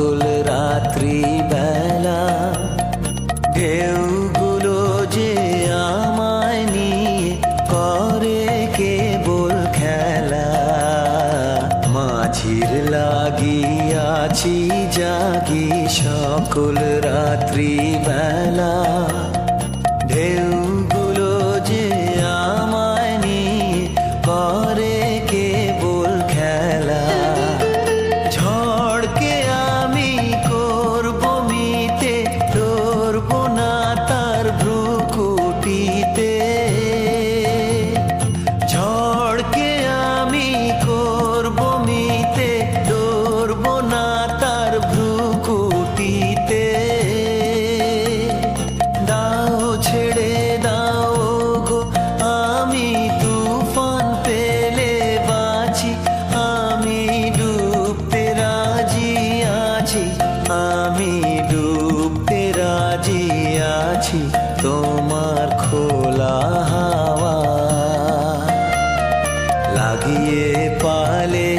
সকল রাত্রি বেলা ঢেউগুলো যে আমায় নিয়ে করে কেবল খেলা। মাঝির লাগিয়াছি জাগি সকল রাত্রি বেলা ঢেউগুলো যে আমায় নিয়ে করে কেবল খেলা। ঝড়কে আমি করব মিতে ধরব না তার ভ্রুকুটিতে। ঝড়কে আমি করব মিতে ধরব না তার ভ্রুকুটিতে। দাও ছেড়ে দাও গো আমি তুফান পেলে বাঁচি। আমি ডুবতে রাজি আছি, আমি ডুবতে রাজি আছি তোমার খোলা হাওয়া লাগিয়ে পালে